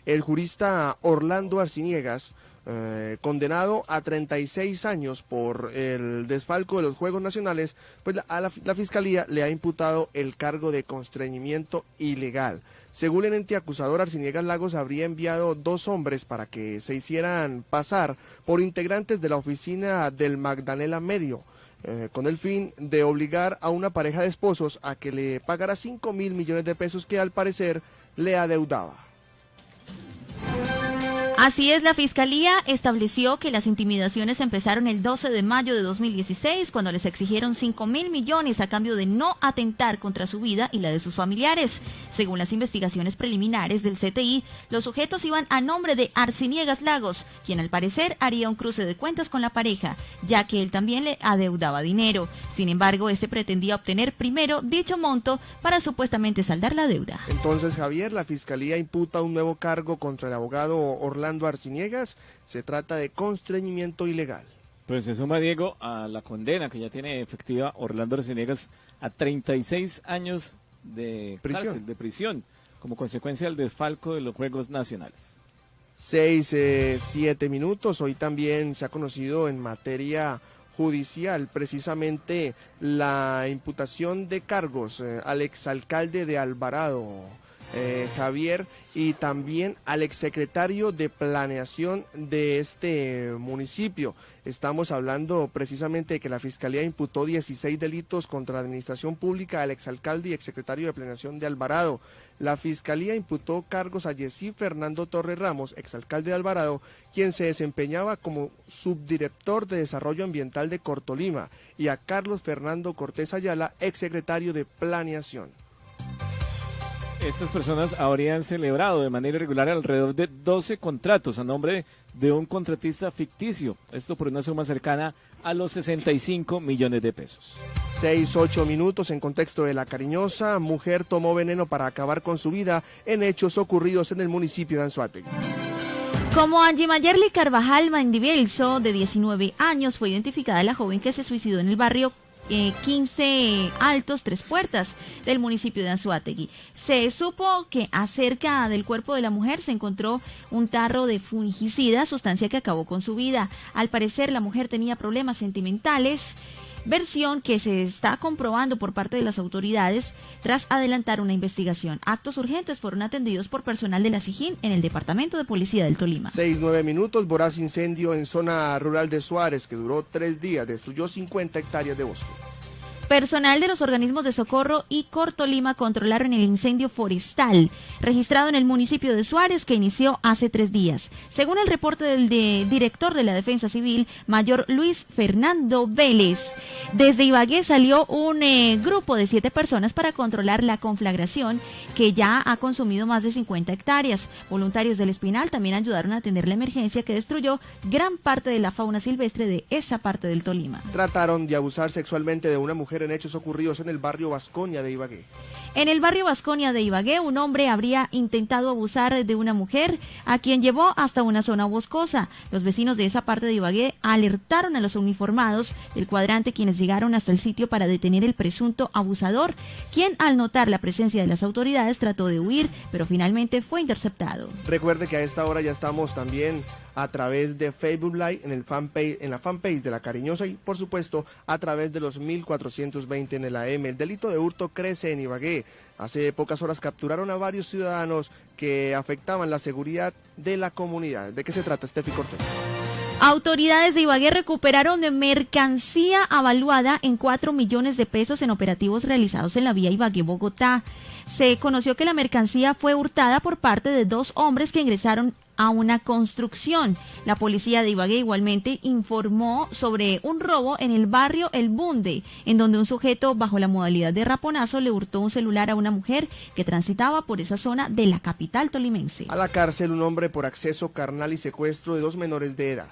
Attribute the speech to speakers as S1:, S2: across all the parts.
S1: El jurista Orlando Arciniegas, condenado a 36 años por el desfalco de los Juegos Nacionales, pues la Fiscalía le ha imputado el cargo de constreñimiento ilegal. Según el ente acusador, Arciniegas Lagos habría enviado 2 hombres para que se hicieran pasar por integrantes de la oficina del Magdalena Medio, con el fin de obligar a una pareja de esposos a que le pagara 5.000 millones de pesos que al parecer le adeudaba.
S2: Así es, la Fiscalía estableció que las intimidaciones empezaron el 12 de mayo de 2016, cuando les exigieron 5.000 millones a cambio de no atentar contra su vida y la de sus familiares. Según las investigaciones preliminares del CTI, los sujetos iban a nombre de Arciniegas Lagos, quien al parecer haría un cruce de cuentas con la pareja, ya que él también le adeudaba dinero. Sin embargo, este pretendía obtener primero dicho monto para supuestamente saldar la deuda.
S1: Entonces, Javier, la Fiscalía imputa un nuevo cargo contra el abogado Orlando Arciniegas. Se trata de constreñimiento ilegal.
S3: Pues se suma, Diego, a la condena que ya tiene efectiva Orlando Arciniegas a 36 años de cárcel, de prisión, como consecuencia del desfalco de los Juegos Nacionales.
S1: 7 minutos. Hoy también se ha conocido en materia judicial precisamente la imputación de cargos al exalcalde de Alvarado, Javier, y también al exsecretario de Planeación de este municipio. Estamos hablando precisamente de que la Fiscalía imputó 16 delitos contra la administración pública al exalcalde y exsecretario de Planeación de Alvarado. La Fiscalía imputó cargos a Yesí Fernando Torres Ramos, exalcalde de Alvarado, quien se desempeñaba como subdirector de Desarrollo Ambiental de Cortolima, y a Carlos Fernando Cortés Ayala, exsecretario de Planeación.
S3: Estas personas habrían celebrado de manera irregular alrededor de 12 contratos a nombre de un contratista ficticio, esto por una suma cercana a los 65 millones de pesos.
S1: 6-8 minutos. En contexto de La Cariñosa, mujer tomó veneno para acabar con su vida en hechos ocurridos en el municipio de Anzoátegui.
S2: Como Angie Mayerly Carvajal Mandivelso, de 19 años, fue identificada la joven que se suicidó en el barrio 15 Altos, Tres Puertas, del municipio de Anzoátegui. Se supo que acerca del cuerpo de la mujer se encontró un tarro de fungicida, sustancia que acabó con su vida. Al parecer, la mujer tenía problemas sentimentales, versión que se está comprobando por parte de las autoridades tras adelantar una investigación. Actos urgentes fueron atendidos por personal de la SIJÍN en el Departamento de Policía del Tolima.
S1: 6-9 minutos. Voraz incendio en zona rural de Suárez que duró 3 días, destruyó 50 hectáreas de bosque.
S2: Personal de los organismos de socorro y Cortolima controlaron el incendio forestal registrado en el municipio de Suárez, que inició hace 3 días. Según el reporte del director de la Defensa Civil, mayor Luis Fernando Vélez, desde Ibagué salió un grupo de 7 personas para controlar la conflagración, que ya ha consumido más de 50 hectáreas. Voluntarios del Espinal también ayudaron a atender la emergencia que destruyó gran parte de la fauna silvestre de esa parte del Tolima.
S1: Trataron de abusar sexualmente de una mujer en hechos ocurridos en el barrio Vasconia de Ibagué.
S2: En el barrio Vasconia de Ibagué, un hombre habría intentado abusar de una mujer, a quien llevó hasta una zona boscosa. Los vecinos de esa parte de Ibagué alertaron a los uniformados del cuadrante, quienes llegaron hasta el sitio para detener el presunto abusador, quien al notar la presencia de las autoridades trató de huir, pero finalmente fue interceptado.
S1: Recuerde que a esta hora ya estamos también a través de Facebook Live en la fanpage de La Cariñosa, y por supuesto a través de los 1420 en el AM. El delito de hurto crece en Ibagué. Hace pocas horas capturaron a varios ciudadanos que afectaban la seguridad de la comunidad. ¿De qué se trata, Steffi Cortés?
S2: Autoridades de Ibagué recuperaron mercancía avaluada en 4 millones de pesos en operativos realizados en la vía Ibagué-Bogotá. Se conoció que la mercancía fue hurtada por parte de 2 hombres que ingresaron a una construcción. La policía de Ibagué igualmente informó sobre un robo en el barrio El Bunde, en donde un sujeto bajo la modalidad de raponazo le hurtó un celular a una mujer que transitaba por esa zona de la capital tolimense.
S1: A la cárcel un hombre por acceso carnal y secuestro de 2 menores de edad.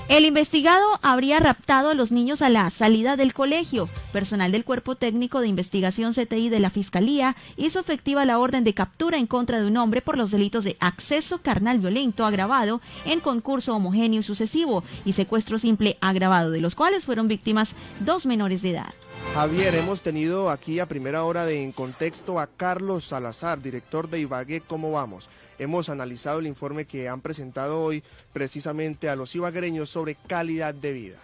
S2: El investigado habría raptado a los niños a la salida del colegio. Personal del Cuerpo Técnico de Investigación CTI de la Fiscalía hizo efectiva la orden de captura en contra de un hombre por los delitos de acceso carnal violento agravado en concurso homogéneo y sucesivo y secuestro simple agravado, de los cuales fueron víctimas 2 menores de edad.
S1: Javier, hemos tenido aquí a primera hora de En Contexto a Carlos Salazar, director de Ibagué. ¿Cómo vamos? hemos analizado el informe que han presentado hoy precisamente a los ibaguereños sobre calidad de vida.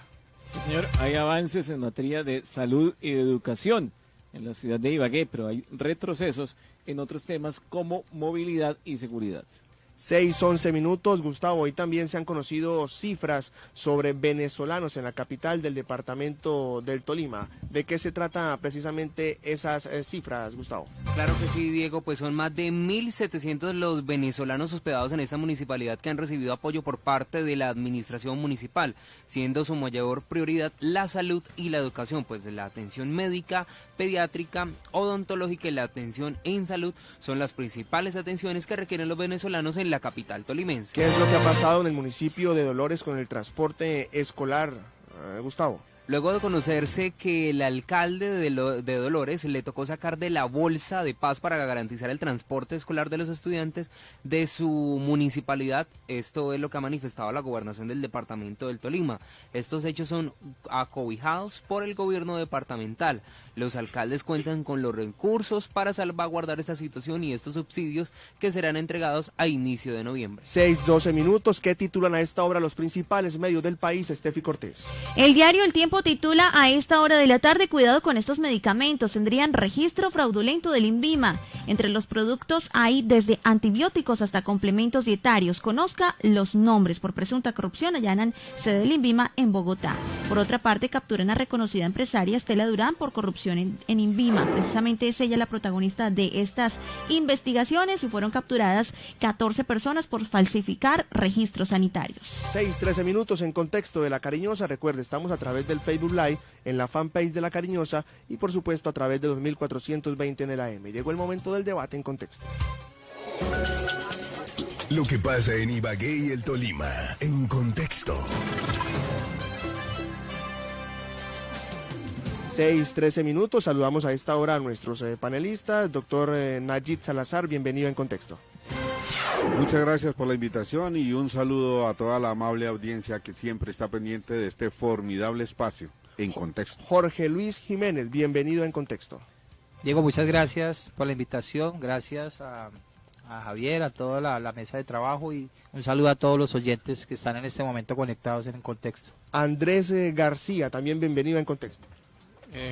S3: Sí, señor, hay avances en materia de salud y de educación en la ciudad de Ibagué, pero hay retrocesos en otros temas como movilidad y seguridad.
S1: 6:11 minutos, Gustavo. Hoy también se han conocido cifras sobre venezolanos en la capital del departamento del Tolima. ¿De qué se trata precisamente esas cifras, Gustavo?
S4: Claro que sí, Diego, pues son más de 1.700 los venezolanos hospedados en esta municipalidad que han recibido apoyo por parte de la administración municipal, siendo su mayor prioridad la salud y la educación, pues de la atención médica, pediátrica, odontológica y la atención en salud son las principales atenciones que requieren los venezolanos en la capital tolimense.
S1: ¿Qué es lo que ha pasado en el municipio de Dolores con el transporte escolar, Gustavo?
S4: Luego de conocerse que el alcalde de Dolores le tocó sacar de la bolsa de paz para garantizar el transporte escolar de los estudiantes de su municipalidad, esto es lo que ha manifestado la gobernación del departamento del Tolima. Estos hechos son acobijados por el gobierno departamental. Los alcaldes cuentan con los recursos para salvaguardar esta situación y estos subsidios que serán entregados a inicio de noviembre.
S1: 6:12 minutos. ¿Qué titulan a esta hora los principales medios del país, Estefi Cortés?
S2: El diario El Tiempo titula a esta hora de la tarde: cuidado con estos medicamentos, tendrían registro fraudulento del INVIMA. Entre los productos hay desde antibióticos hasta complementos dietarios. Conozca los nombres. Por presunta corrupción allanan sede del INVIMA en Bogotá. Por otra parte, capturan a reconocida empresaria Estela Durán por corrupción en INVIMA. Precisamente es ella la protagonista de estas investigaciones y fueron capturadas 14 personas por falsificar registros sanitarios.
S1: 6:13 minutos en Contexto de La Cariñosa. Recuerde, estamos a través del Facebook Live, en la fanpage de La Cariñosa y por supuesto a través de 2420 en el AM. Llegó el momento del debate en Contexto.
S5: Lo que pasa en Ibagué y el Tolima, en Contexto.
S1: 6:13 minutos. Saludamos a esta hora a nuestros panelistas. Doctor Nayib Salazar, bienvenido en Contexto.
S6: Muchas gracias por la invitación y un saludo a toda la amable audiencia que siempre está pendiente de este formidable espacio en Contexto.
S1: Jorge Luis Jiménez, bienvenido en Contexto.
S7: Diego, muchas gracias por la invitación, gracias a Javier, a toda la mesa de trabajo y un saludo a todos los oyentes que están en este momento conectados en Contexto.
S1: Andrés García, también bienvenido en Contexto.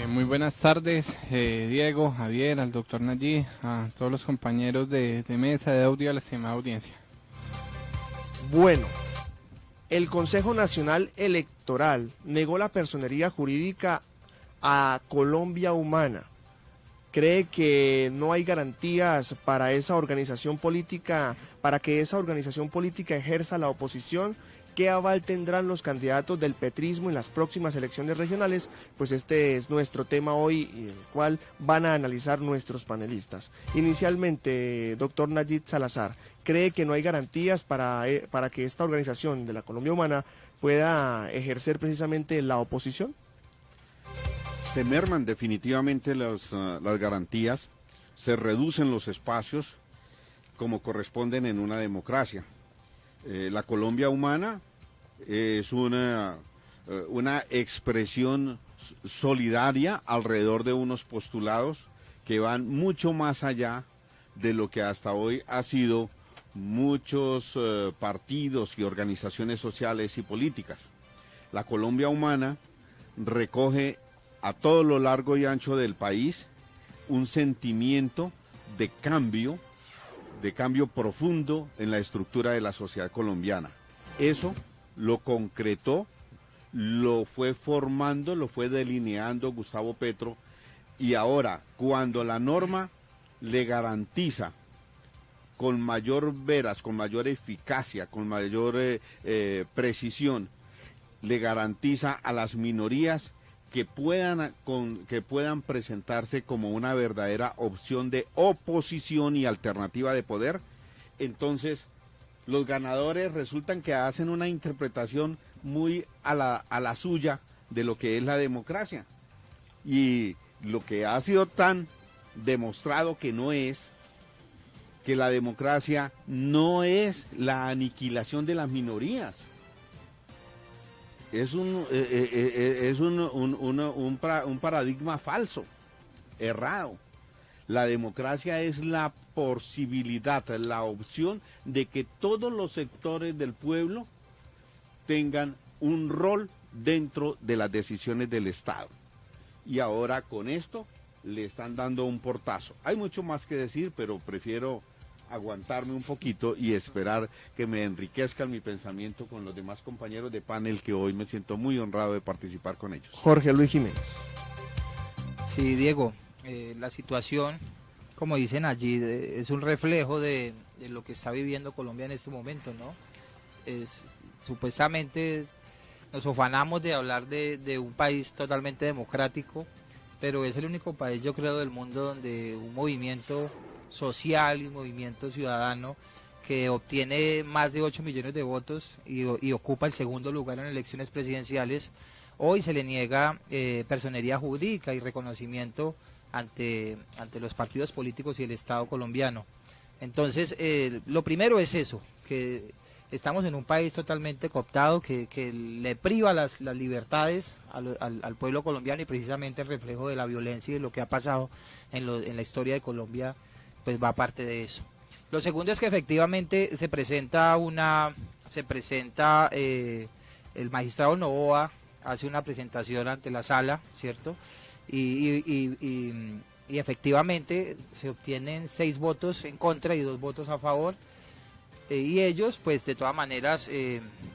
S8: Muy buenas tardes, Diego, Javier, al doctor Nayib, a todos los compañeros de mesa, de audio, a la estimada audiencia.
S1: Bueno, el Consejo Nacional Electoral negó la personería jurídica a Colombia Humana. ¿Cree que no hay garantías para esa organización política, para que esa organización política ejerza la oposición? ¿Qué aval tendrán los candidatos del petrismo en las próximas elecciones regionales? Pues este es nuestro tema hoy, y el cual van a analizar nuestros panelistas. Inicialmente, doctor Nayib Salazar, ¿cree que no hay garantías para que esta organización de la Colombia Humana pueda ejercer precisamente la oposición?
S6: Se merman definitivamente las garantías, se reducen los espacios como corresponden en una democracia. La Colombia Humana es una expresión solidaria alrededor de unos postulados que van mucho más allá de lo que hasta hoy ha sido muchos partidos y organizaciones sociales y políticas. La Colombia Humana recoge a todo lo largo y ancho del país un sentimiento de cambio profundo en la estructura de la sociedad colombiana. Eso lo concretó, lo fue formando, lo fue delineando Gustavo Petro, y ahora, cuando la norma le garantiza con mayor veras, con mayor eficacia, con mayor precisión, le garantiza a las minorías que puedan presentarse como una verdadera opción de oposición y alternativa de poder, entonces los ganadores resultan que hacen una interpretación muy a la suya de lo que es la democracia. Y lo que ha sido tan demostrado que no es, que la democracia no es la aniquilación de las minorías. Es un paradigma falso, errado. La democracia es la posibilidad, la opción de que todos los sectores del pueblo tengan un rol dentro de las decisiones del Estado. Y ahora con esto le están dando un portazo. Hay mucho más que decir, pero prefiero aguantarme un poquito y esperar que me enriquezcan mi pensamiento con los demás compañeros de panel, que hoy me siento muy honrado de participar con ellos.
S1: Jorge Luis Jiménez.
S7: Sí, Diego, la situación, como dicen allí, es un reflejo de lo que está viviendo Colombia en este momento, ¿no? Supuestamente nos ufanamos de hablar de un país totalmente democrático, pero es el único país, yo creo, del mundo donde un movimiento social y un movimiento ciudadano que obtiene más de 8 millones de votos y ocupa el segundo lugar en elecciones presidenciales, hoy se le niega personería jurídica y reconocimiento ante los partidos políticos y el Estado colombiano. Entonces, lo primero es eso, que estamos en un país totalmente cooptado, que le priva las libertades al pueblo colombiano, y precisamente el reflejo de la violencia y de lo que ha pasado en la historia de Colombia, pues va parte de eso. Lo segundo es que efectivamente se presenta el magistrado Novoa hace una presentación ante la sala, ¿cierto? Y efectivamente se obtienen 6 votos en contra y 2 votos a favor, y ellos pues de todas maneras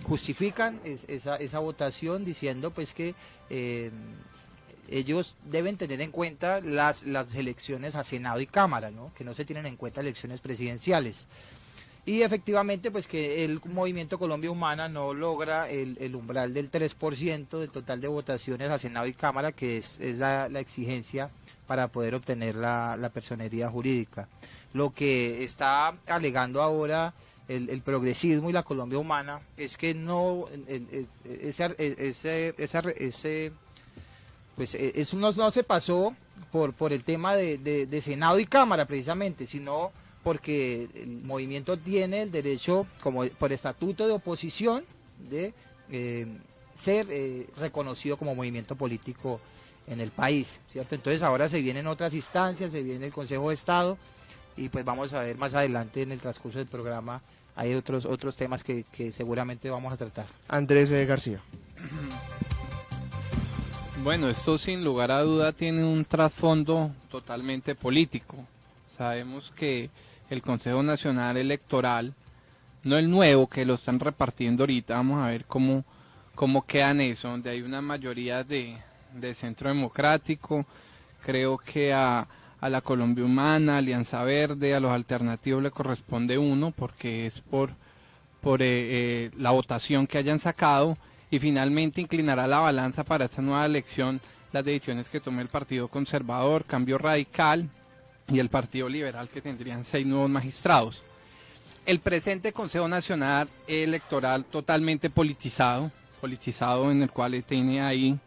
S7: justifican esa votación diciendo pues que ellos deben tener en cuenta las elecciones a Senado y Cámara, ¿no? Que no se tienen en cuenta elecciones presidenciales. Y efectivamente, pues que el Movimiento Colombia Humana no logra el umbral del 3% del total de votaciones a Senado y Cámara, que es la exigencia para poder obtener la personería jurídica. Lo que está alegando ahora el progresismo y la Colombia Humana es que eso no se pasó por el tema de Senado y Cámara precisamente, sino porque el movimiento tiene el derecho, como por estatuto de oposición, de ser reconocido como movimiento político en el país, ¿cierto? Entonces ahora se vienen otras instancias, se viene el Consejo de Estado, y pues vamos a ver más adelante en el transcurso del programa, hay otros temas que seguramente vamos a tratar.
S1: Andrés García.
S8: Bueno, esto sin lugar a duda tiene un trasfondo totalmente político. Sabemos que el Consejo Nacional Electoral, no el nuevo que lo están repartiendo ahorita, vamos a ver cómo queda en eso, donde hay una mayoría de Centro Democrático, creo que a la Colombia Humana, Alianza Verde, a los alternativos le corresponde 1, porque es por la votación que hayan sacado, y finalmente inclinará la balanza para esta nueva elección las decisiones que tome el Partido Conservador, Cambio Radical y el Partido Liberal, que tendrían 6 nuevos magistrados. El presente Consejo Nacional Electoral totalmente politizado en el cual tiene ahí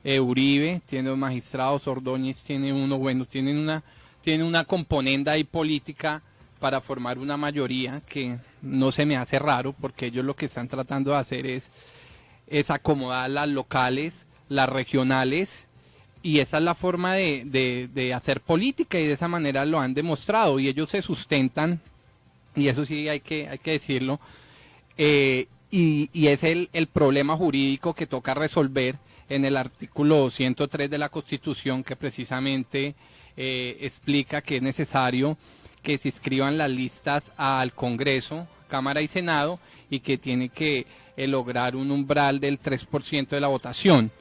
S8: Uribe, tiene 2 magistrados, Ordóñez tiene 1, bueno, tiene una componenda ahí política para formar una mayoría que no se me hace raro, porque ellos lo que están tratando de hacer es acomodar las locales, las regionales, y esa es la forma de hacer política, y de esa manera lo han demostrado, y ellos se sustentan, y eso sí hay que decirlo, y es el problema jurídico que toca resolver en el artículo 103 de la Constitución, que precisamente explica que es necesario que se inscriban las listas al Congreso, Cámara y Senado, y que tiene que lograr un umbral del 3% de la votación.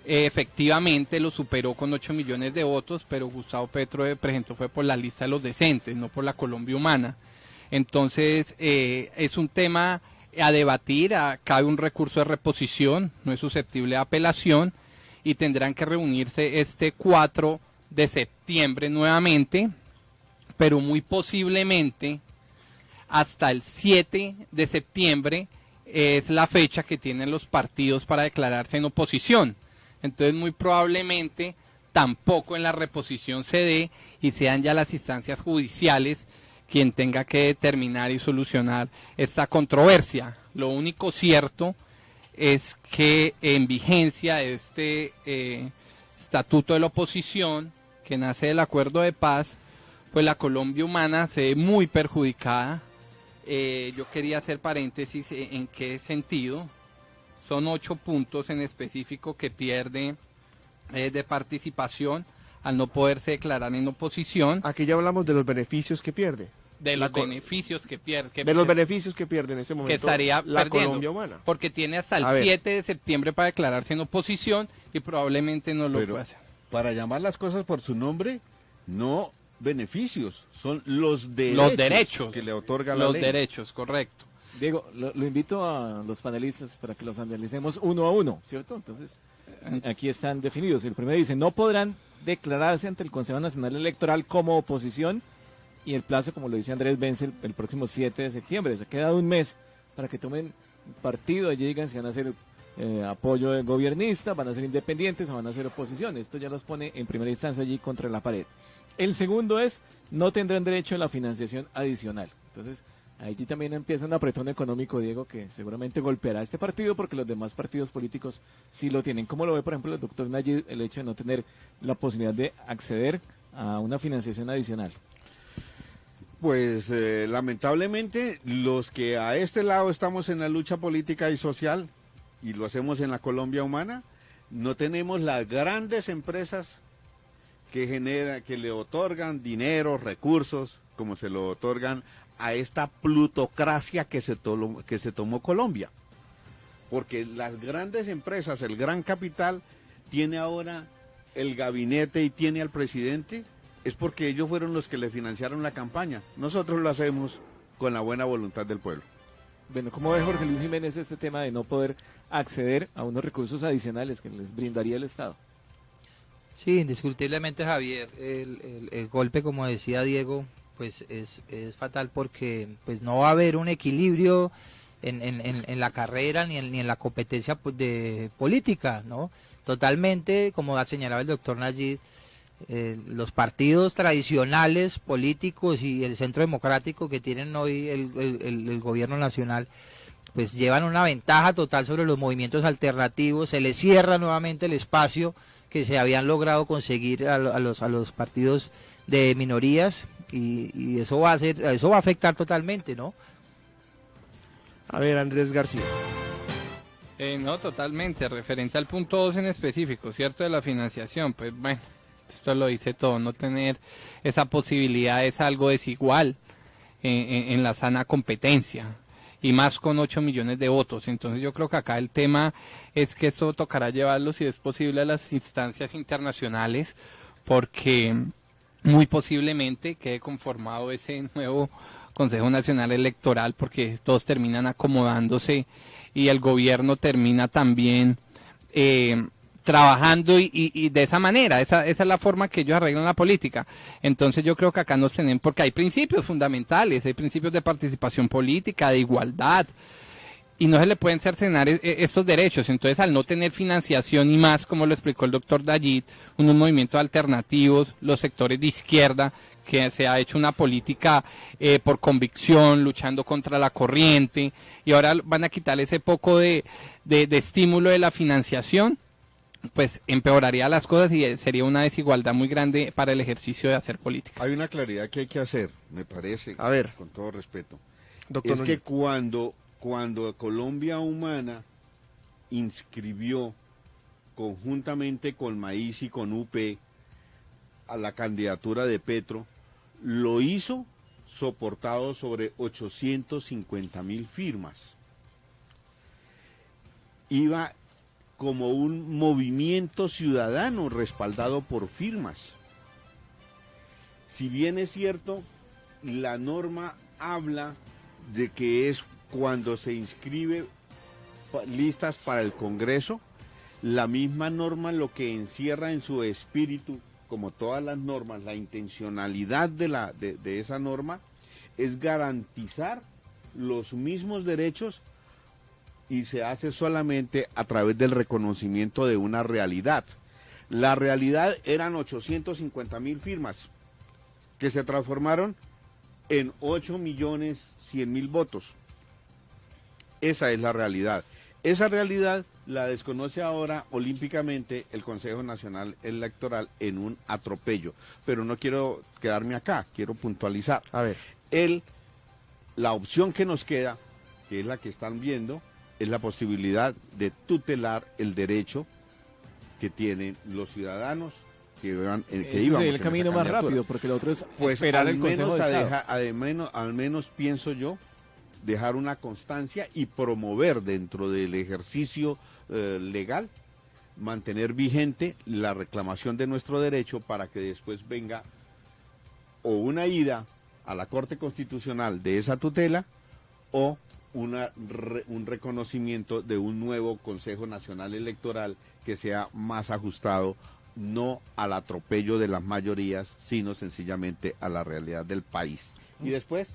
S8: Efectivamente lo superó con 8 millones de votos, pero Gustavo Petro presentó fue por la lista de los decentes, no por la Colombia Humana. Entonces es un tema a debatir, cabe un recurso de reposición, no es susceptible de apelación, y tendrán que reunirse este 4 de septiembre nuevamente, pero muy posiblemente hasta el 7 de septiembre es la fecha que tienen los partidos para declararse en oposición. Entonces muy probablemente tampoco en la reposición se dé, y sean ya las instancias judiciales quien tenga que determinar y solucionar esta controversia. Lo único cierto es que en vigencia de este estatuto de la oposición, que nace del acuerdo de paz, pues la Colombia humana se ve muy perjudicada. Yo quería hacer paréntesis en qué sentido. Son 8 puntos en específico que pierde de participación al no poderse declarar en oposición.
S1: Aquí ya hablamos de los beneficios que pierde.
S8: De los beneficios que pierde.
S1: De los beneficios que pierde en este momento
S8: que estaría
S1: la
S8: perdiendo,
S1: Colombia humana.
S8: porque tiene hasta el 7 de septiembre para declararse en oposición y probablemente no lo pueda hacer.
S6: Para llamar las cosas por su nombre, no beneficios, son los derechos, que le otorga la ley.
S8: Los derechos, correcto.
S3: Diego, lo invito a los panelistas para que los analicemos uno a uno, ¿cierto? Entonces, aquí están definidos. El primero dice, no podrán declararse ante el Consejo Nacional Electoral como oposición, y el plazo, como lo dice Andrés, vence el próximo 7 de septiembre. Se queda un mes para que tomen partido, allí digan si van a ser apoyo de gobernista, van a ser independientes o van a ser oposición. Esto ya los pone en primera instancia allí contra la pared. El segundo es, no tendrán derecho a la financiación adicional. Entonces, allí también empieza un apretón económico, Diego, que seguramente golpeará a este partido porque los demás partidos políticos sí lo tienen. ¿Cómo lo ve, por ejemplo, el doctor Nayib, el hecho de no tener la posibilidad de acceder a una financiación adicional?
S6: Pues lamentablemente los que a este lado estamos en la lucha política y social y lo hacemos en la Colombia humana, no tenemos las grandes empresas que le otorgan dinero, recursos, como se lo otorgan a esta plutocracia que se tomó Colombia. Porque las grandes empresas, el gran capital, tiene ahora el gabinete y tiene al presidente, es porque ellos fueron los que le financiaron la campaña. Nosotros lo hacemos con la buena voluntad del pueblo.
S3: Bueno, ¿cómo ve Jorge Luis Jiménez este tema de no poder acceder a unos recursos adicionales que les brindaría el Estado?
S7: Sí, indiscutiblemente, Javier, el golpe, como decía Diego, pues es fatal porque pues no va a haber un equilibrio en la carrera ni en la competencia pues, de política, ¿no? Totalmente, como ha señalado el doctor Nayib, los partidos tradicionales políticos y el centro democrático que tienen hoy el gobierno nacional pues llevan una ventaja total sobre los movimientos alternativos, se les cierra nuevamente el espacio que se habían logrado conseguir a los partidos de minorías y eso va a afectar totalmente, ¿no?
S1: A ver, Andrés García.
S8: No, totalmente, referente al punto 2 en específico, ¿cierto? De la financiación, pues bueno, esto lo dice todo, no tener esa posibilidad es algo desigual en la sana competencia, y más con 8 millones de votos. Entonces yo creo que acá el tema es que esto tocará llevarlo, si es posible, a las instancias internacionales, porque muy posiblemente quede conformado ese nuevo Consejo Nacional Electoral, porque todos terminan acomodándose y el gobierno termina también trabajando y de esa manera, esa es la forma que ellos arreglan la política. Entonces yo creo que acá nos tenemos, porque hay principios fundamentales, hay principios de participación política, de igualdad, y no se le pueden cercenar estos derechos. Entonces, al no tener financiación y más, como lo explicó el doctor Nayib, unos movimientos alternativos, los sectores de izquierda, que se ha hecho una política por convicción, luchando contra la corriente, y ahora van a quitar ese poco de estímulo de la financiación, pues empeoraría las cosas y sería una desigualdad muy grande para el ejercicio de hacer política.
S6: Hay una claridad que hay que hacer, me parece,
S1: a ver,
S6: con todo respeto.
S1: Doctor
S6: es
S1: Núñez.
S6: que cuando Colombia Humana inscribió conjuntamente con Maíz y con UP a la candidatura de Petro, lo hizo soportado sobre 850.000 firmas. Iba como un movimiento ciudadano respaldado por firmas. Si bien es cierto, la norma habla de que es cuando se inscribe listas para el Congreso, la misma norma lo que encierra en su espíritu, como todas las normas, la intencionalidad de esa norma es garantizar los mismos derechos, y se hace solamente a través del reconocimiento de una realidad. La realidad eran 850.000 firmas que se transformaron en 8.100.000 votos. Esa es la realidad. Esa realidad la desconoce ahora olímpicamente el Consejo Nacional Electoral en un atropello. Pero no quiero quedarme acá, quiero puntualizar.
S1: A ver.
S6: La opción que nos queda, que es la que están viendo, es la posibilidad de tutelar el derecho que tienen los ciudadanos que íbamos
S3: es el camino más rápido, porque lo otro es esperar el Consejo de Estado.
S6: Al menos pienso yo, dejar una constancia y promover dentro del ejercicio legal, mantener vigente la reclamación de nuestro derecho para que después venga o una ida a la Corte Constitucional de esa tutela o un reconocimiento de un nuevo Consejo Nacional Electoral que sea más ajustado, no al atropello de las mayorías, sino sencillamente a la realidad del país. Y después,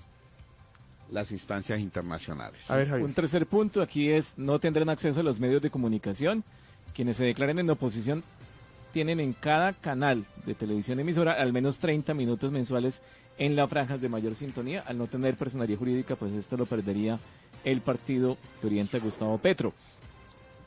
S6: las instancias internacionales.
S1: A ver, Javier.
S3: Un tercer punto aquí es, no tendrán acceso a los medios de comunicación. Quienes se declaren en oposición tienen en cada canal de televisión emisora al menos 30 minutos mensuales en las franjas de mayor sintonía. Al no tener personería jurídica, pues esto lo perdería el partido que orienta a Gustavo Petro.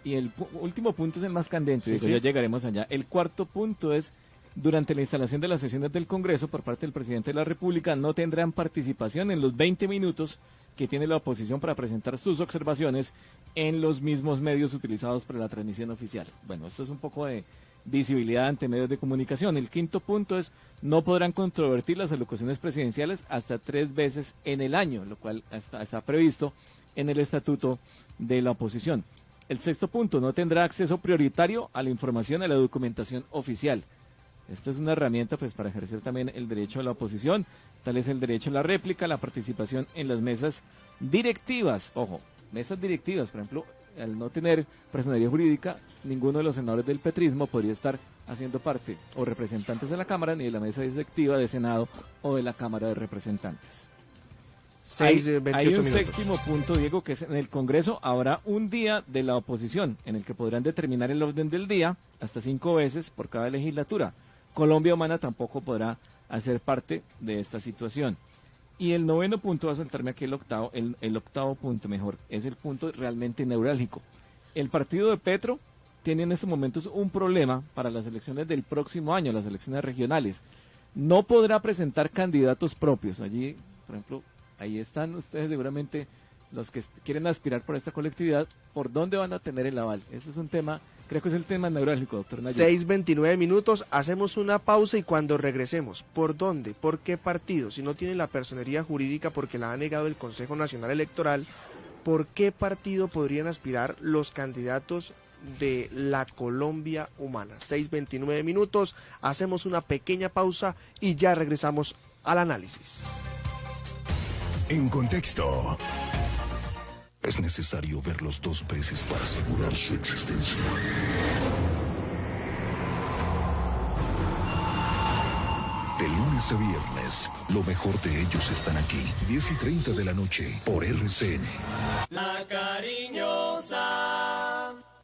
S3: Y el último punto es el más candente, ya llegaremos allá. El cuarto punto es, durante la instalación de las sesiones del Congreso por parte del presidente de la República, no tendrán participación en los 20 minutos que tiene la oposición para presentar sus observaciones en los mismos medios utilizados para la transmisión oficial. Bueno, esto es un poco de visibilidad ante medios de comunicación. El quinto punto es, no podrán controvertir las alocuciones presidenciales hasta 3 veces en el año, lo cual está previsto en el estatuto de la oposición. El sexto punto, no tendrá acceso prioritario a la información, a la documentación oficial. Esta es una herramienta pues para ejercer también el derecho a la oposición, tal es el derecho a la réplica, la participación en las mesas directivas. Ojo, mesas directivas, por ejemplo, al no tener personería jurídica, ninguno de los senadores del petrismo podría estar haciendo parte o representantes de la Cámara, ni de la mesa directiva de Senado o de la Cámara de Representantes. Hay un séptimo punto, Diego, que es en el Congreso habrá un día de la oposición en el que podrán determinar el orden del día hasta 5 veces por cada legislatura. Colombia Humana tampoco podrá hacer parte de esta situación. Y el noveno punto, va a saltarme aquí el octavo punto mejor, es el punto realmente neurálgico. El partido de Petro tiene en estos momentos un problema para las elecciones del próximo año, las elecciones regionales. No podrá presentar candidatos propios. Allí, por ejemplo, ahí están ustedes seguramente los que quieren aspirar por esta colectividad, ¿por dónde van a tener el aval? Eso es un tema, creo que es el tema neurálgico, doctor Nayib.
S1: 6:29 minutos, hacemos una pausa y cuando regresemos, ¿por dónde? ¿Por qué partido? Si no tiene la personería jurídica porque la ha negado el Consejo Nacional Electoral, ¿por qué partido podrían aspirar los candidatos de la Colombia Humana? 6:29 minutos, hacemos una pequeña pausa y ya regresamos al análisis.
S5: En contexto. Es necesario verlos 2 veces para asegurar su existencia. De lunes a viernes, lo mejor de ellos están aquí. 10:30 de la noche, por RCN.
S9: La Cariñosa.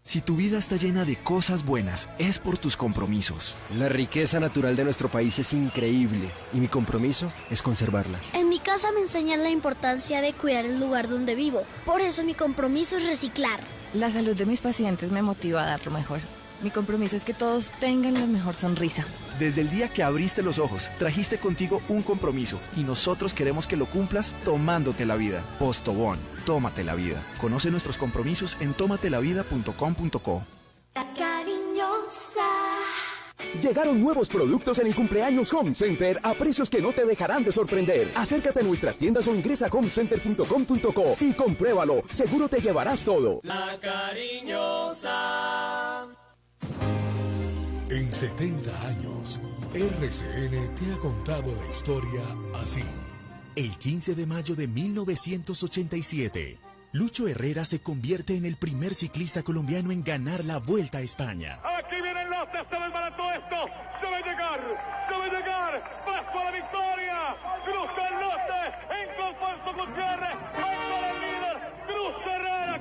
S10: Si tu vida está llena de cosas buenas, es por tus compromisos.
S11: La riqueza natural de nuestro país es increíble y mi compromiso es conservarla.
S12: En mi casa me enseñan la importancia de cuidar el lugar donde vivo. Por eso mi compromiso es reciclar.
S13: La salud de mis pacientes me motiva a dar lo mejor. Mi compromiso es que todos tengan la mejor sonrisa.
S10: Desde el día que abriste los ojos, trajiste contigo un compromiso y nosotros queremos que lo cumplas tomándote la vida. Postobón, tómate la vida. Conoce nuestros compromisos en tómatelavida.com.co.
S9: La Cariñosa.
S14: Llegaron nuevos productos en el cumpleaños Home Center a precios que no te dejarán de sorprender. Acércate a nuestras tiendas o ingresa a homecenter.com.co y compruébalo. Seguro te llevarás todo.
S9: La Cariñosa.
S5: En 70 años, RCN te ha contado la historia así. El 15 de mayo de 1987, Lucho Herrera se convierte en el primer ciclista colombiano en ganar la Vuelta a España.
S15: Aquí vienen los se va para todo esto, se va a llegar, paso a la victoria, cruza el lote, en Alfonso Gutiérrez, anda el líder, Cruz Herrera,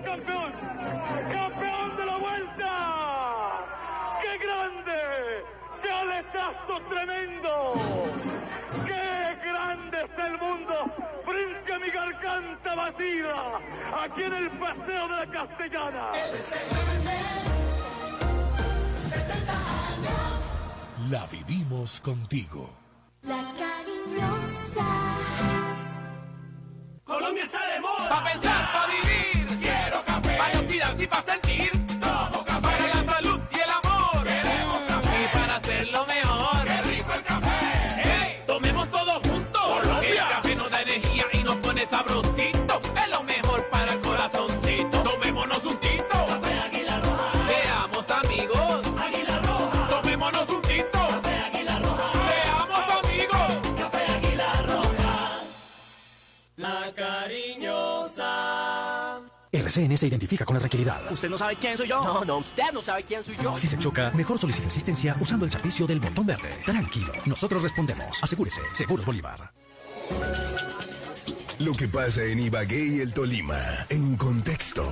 S15: campeón de la Vuelta. ¡Qué grande! ¡Qué aletazo tremendo! ¡Qué grande es el mundo! ¡Frente a mi garganta batida! aquí en el Paseo de la Castellana.
S5: La vivimos contigo.
S9: La Cariñosa.
S16: Colombia está de moda. Pa' pensar, pa' vivir. Quiero café. Pa' oxidarse y pa' sentir. Tomo café. Para la salud y el amor. Queremos café. Y para hacerlo mejor. Qué rico el café. Hey, tomemos todos juntos. Colombia. El café nos da energía y nos pone sabrosito. Es lo mejor para el corazoncito. Tomémonos un tito. Café Águila Roja. Seamos amigos. Águila Roja. Tomémonos un tito. Café Águila Roja. Seamos amigos. Café Águila Roja. La Cariñosa.
S14: RCN se identifica con la tranquilidad.
S16: ¿Usted no sabe quién soy yo? No, usted no sabe quién soy yo.
S14: Si se choca, mejor solicite asistencia usando el servicio del botón verde. Tranquilo, nosotros respondemos. Asegúrese, Seguros Bolívar.
S5: Lo que pasa en Ibagué y el Tolima, en contexto.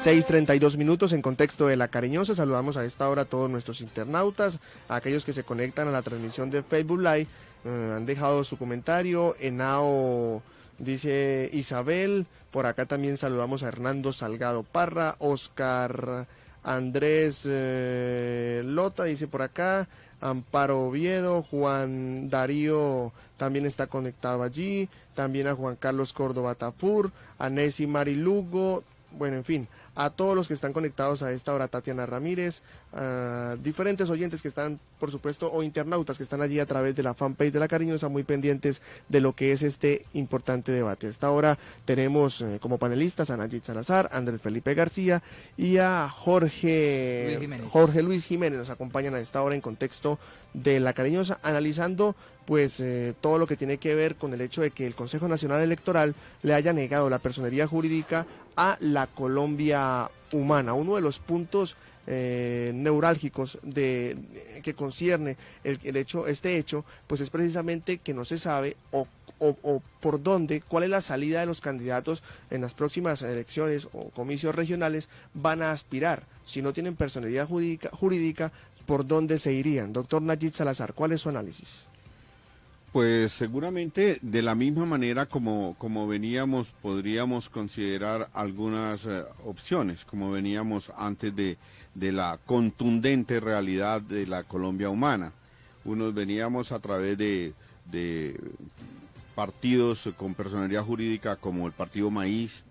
S1: (6:32) en contexto de La Cariñosa. Saludamos a esta hora a todos nuestros internautas, a aquellos que se conectan a la transmisión de Facebook Live. Han dejado su comentario. Henao dice Isabel. Por acá también saludamos a Hernando Salgado Parra. Oscar Andrés Lota dice por acá. Amparo Oviedo. Juan Darío también está conectado allí. También a Juan Carlos Córdoba Tafur. A Nessie Marilugo. Bueno, en fin, a todos los que están conectados a esta hora, Tatiana Ramírez, a diferentes oyentes que están, por supuesto, o internautas que están allí a través de la fanpage de La Cariñosa, muy pendientes de lo que es este importante debate. A esta hora tenemos como panelistas a Nayib Salazar, Andrés Felipe García y a Jorge Luis Jiménez. Nos acompañan a esta hora en contexto de La Cariñosa, analizando pues todo lo que tiene que ver con el hecho de que el Consejo Nacional Electoral le haya negado la personería jurídica a la Colombia humana. Uno de los puntos neurálgicos que concierne este hecho, pues es precisamente que no se sabe o por dónde, cuál es la salida de los candidatos en las próximas elecciones o comicios regionales van a aspirar. Si no tienen personería jurídica, ¿por dónde se irían? Doctor Nayib Salazar, ¿cuál es su análisis?
S6: Pues seguramente de la misma manera como veníamos, podríamos considerar algunas opciones, como veníamos antes de la contundente realidad de la Colombia humana. Unos veníamos a través de partidos con personería jurídica como el Partido Maíz,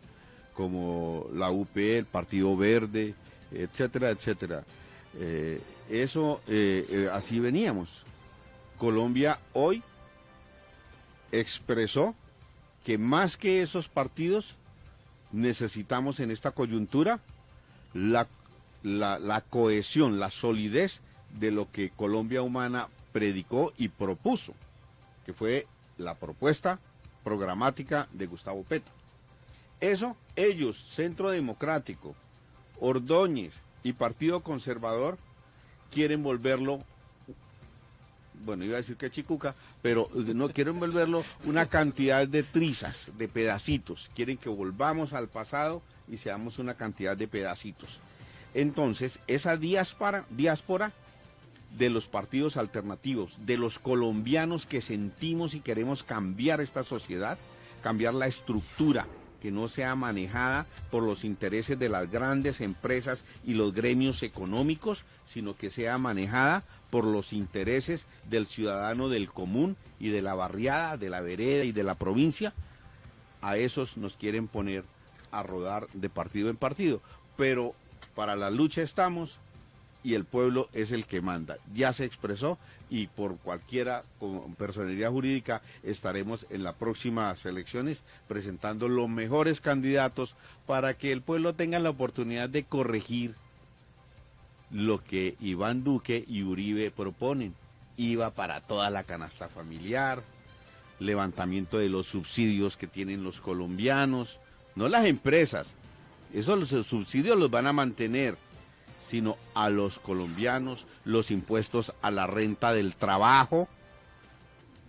S6: como la UP, el Partido Verde, etcétera, etcétera. Así veníamos. Colombia hoy expresó que más que esos partidos necesitamos en esta coyuntura la cohesión, la solidez de lo que Colombia Humana predicó y propuso, que fue la propuesta programática de Gustavo Petro. Eso ellos, Centro Democrático, Ordóñez y Partido Conservador, quieren volverlo, bueno, iba a decir que chicuca, pero no quieren volverlo una cantidad de trizas, de pedacitos. Quieren que volvamos al pasado y seamos una cantidad de pedacitos. Entonces, esa diáspora de los partidos alternativos, de los colombianos que sentimos y queremos cambiar esta sociedad, cambiar la estructura, que no sea manejada por los intereses de las grandes empresas y los gremios económicos, sino que sea manejada por los intereses del ciudadano del común y de la barriada, de la vereda y de la provincia. A esos nos quieren poner a rodar de partido en partido, pero para la lucha estamos y el pueblo es el que manda. Ya se expresó y por cualquiera con personería jurídica estaremos en las próximas elecciones presentando los mejores candidatos para que el pueblo tenga la oportunidad de corregir lo que Iván Duque y Uribe proponen. IVA para toda la canasta familiar, levantamiento de los subsidios que tienen los colombianos, no las empresas, esos subsidios los van a mantener, sino a los colombianos, los impuestos a la renta del trabajo,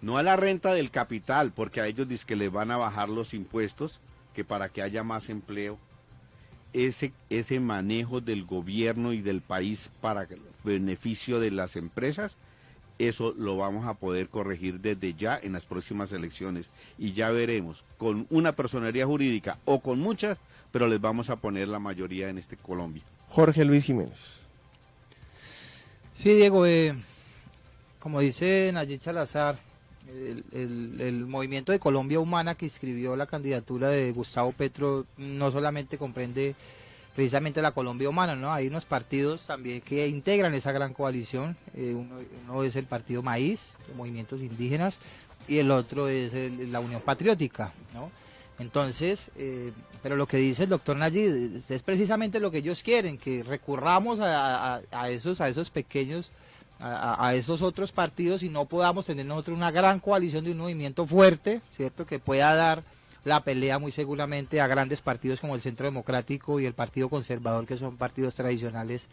S6: no a la renta del capital, porque a ellos dicen que les van a bajar los impuestos, que para que haya más empleo. Ese manejo del gobierno y del país para el beneficio de las empresas, eso lo vamos a poder corregir desde ya en las próximas elecciones y ya veremos, con una personería jurídica o con muchas, pero les vamos a poner la mayoría en Colombia.
S1: Jorge Luis Jiménez.
S7: Sí, Diego, como dice Nayib Salazar, el movimiento de Colombia Humana que inscribió la candidatura de Gustavo Petro no solamente comprende precisamente la Colombia Humana, ¿no? Hay unos partidos también que integran esa gran coalición, uno es el Partido Maíz, de Movimientos Indígenas, y el otro es la Unión Patriótica, ¿no? Entonces, pero lo que dice el doctor Nayib es precisamente lo que ellos quieren, que recurramos a esos pequeños, a esos otros partidos y no podamos tener nosotros una gran coalición de un movimiento fuerte, ¿cierto?, que pueda dar la pelea muy seguramente a grandes partidos como el Centro Democrático y el Partido Conservador, que son partidos tradicionales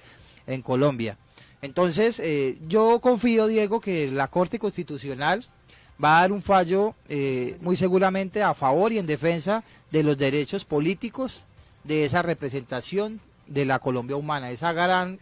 S7: en Colombia. Entonces, yo confío, Diego, que la Corte Constitucional va a dar un fallo muy seguramente a favor y en defensa de los derechos políticos, de esa representación de la Colombia Humana, esa gran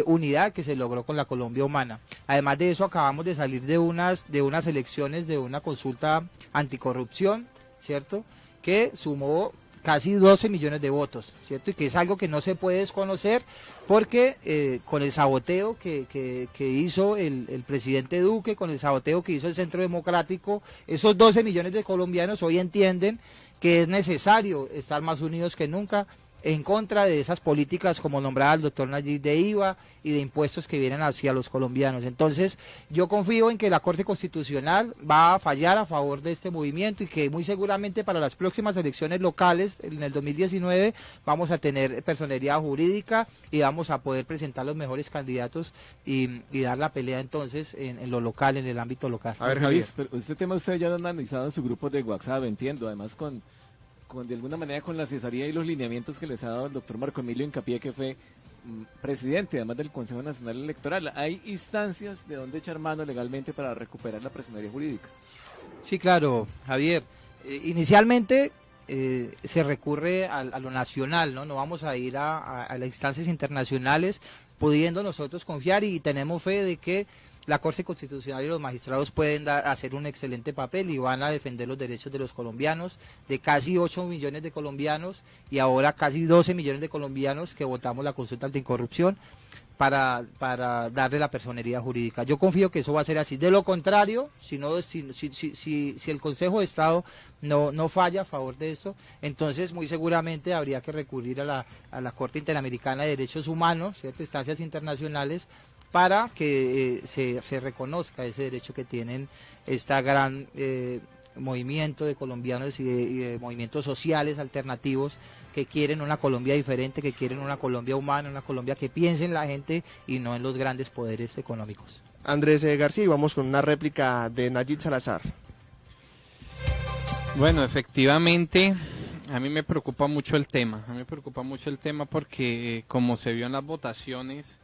S7: unidad que se logró con la Colombia Humana. Además de eso, acabamos de salir de unas elecciones, de una consulta anticorrupción, ¿cierto?, que sumó casi 12 millones de votos, ¿cierto?, y que es algo que no se puede desconocer porque con el saboteo que hizo el presidente Duque, con el saboteo que hizo el Centro Democrático, esos 12 millones de colombianos hoy entienden que es necesario estar más unidos que nunca en contra de esas políticas, como nombraba el doctor Nayib, de IVA y de impuestos que vienen hacia los colombianos. Entonces, yo confío en que la Corte Constitucional va a fallar a favor de este movimiento y que muy seguramente para las próximas elecciones locales, en el 2019, vamos a tener personería jurídica y vamos a poder presentar los mejores candidatos y dar la pelea entonces en lo local, en el ámbito local.
S3: A ver, Javier, pero este tema usted ya lo han analizado en su grupo de WhatsApp, entiendo, además con de alguna manera con la asesoría y los lineamientos que les ha dado el doctor Marco Emilio Incapié, que fue presidente además del Consejo Nacional Electoral. ¿Hay instancias de dónde echar mano legalmente para recuperar la personería jurídica?
S7: Sí, claro, Javier. Inicialmente se recurre a lo nacional, ¿no? No vamos a ir a las instancias internacionales, pudiendo nosotros confiar y tenemos fe de que la Corte Constitucional y los magistrados pueden hacer un excelente papel y van a defender los derechos de los colombianos, de casi 8 millones de colombianos y ahora casi 12 millones de colombianos que votamos la consulta anticorrupción para darle la personería jurídica. Yo confío que eso va a ser así. De lo contrario, si el Consejo de Estado no falla a favor de eso, entonces muy seguramente habría que recurrir a la Corte Interamericana de Derechos Humanos, ¿cierto?, instancias internacionales, para que se reconozca ese derecho que tienen esta gran movimiento de colombianos y de movimientos sociales alternativos que quieren una Colombia diferente, que quieren una Colombia humana, una Colombia que piense en la gente y no en los grandes poderes económicos.
S1: Andrés García, y vamos con una réplica de Nayib Salazar.
S8: Bueno, efectivamente, a mí me preocupa mucho el tema. Porque como se vio en las votaciones,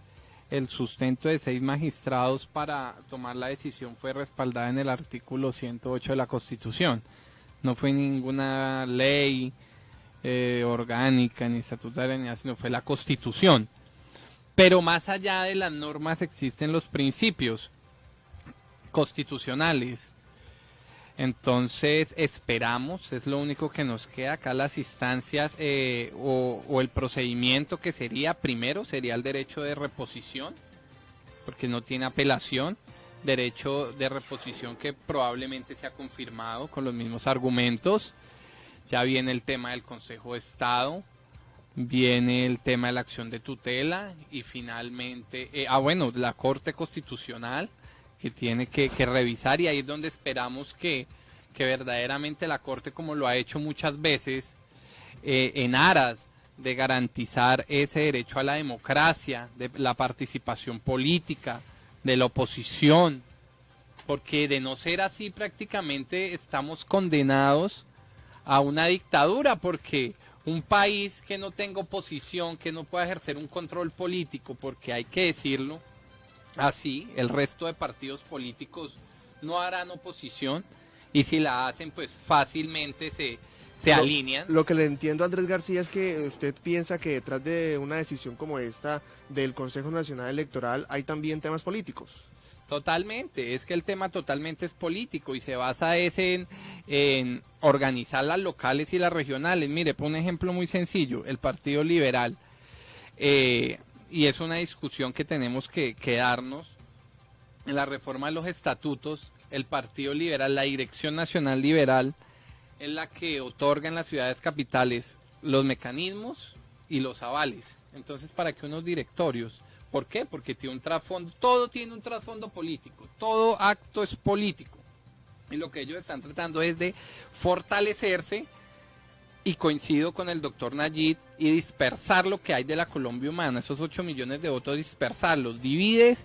S8: el sustento de 6 magistrados para tomar la decisión fue respaldada en el artículo 108 de la Constitución. No fue ninguna ley orgánica ni estatutaria, ni nada, sino fue la Constitución. Pero más allá de las normas existen los principios constitucionales. Entonces esperamos, es lo único que nos queda acá, las instancias o el procedimiento que sería, primero sería el derecho de reposición, porque no tiene apelación, derecho de reposición que probablemente sea confirmado con los mismos argumentos. Ya viene el tema del Consejo de Estado, viene el tema de la acción de tutela y finalmente, la Corte Constitucional, que tiene que revisar, y ahí es donde esperamos que verdaderamente la Corte, como lo ha hecho muchas veces, en aras de garantizar ese derecho a la democracia, de la participación política, de la oposición, porque de no ser así prácticamente estamos condenados a una dictadura, porque un país que no tenga oposición, que no pueda ejercer un control político, porque hay que decirlo así, el resto de partidos políticos no harán oposición, y si la hacen, pues fácilmente se alinean.
S1: Lo que le entiendo a Andrés García es que usted piensa que detrás de una decisión como esta del Consejo Nacional Electoral hay también temas políticos.
S8: Totalmente, es que el tema totalmente es político y se basa en organizar las locales y las regionales. Mire, por un ejemplo muy sencillo, el Partido Liberal, y es una discusión que tenemos que darnos, en la reforma de los estatutos, el Partido Liberal, la Dirección Nacional Liberal, es la que otorga en las ciudades capitales los mecanismos y los avales. Entonces, para que unos directorios, ¿por qué? Porque tiene un trasfondo, todo tiene un trasfondo político, todo acto es político. Y lo que ellos están tratando es de fortalecerse, y coincido con el doctor Nayib, y dispersar lo que hay de la Colombia humana, esos 8 millones de votos, dispersarlos, divides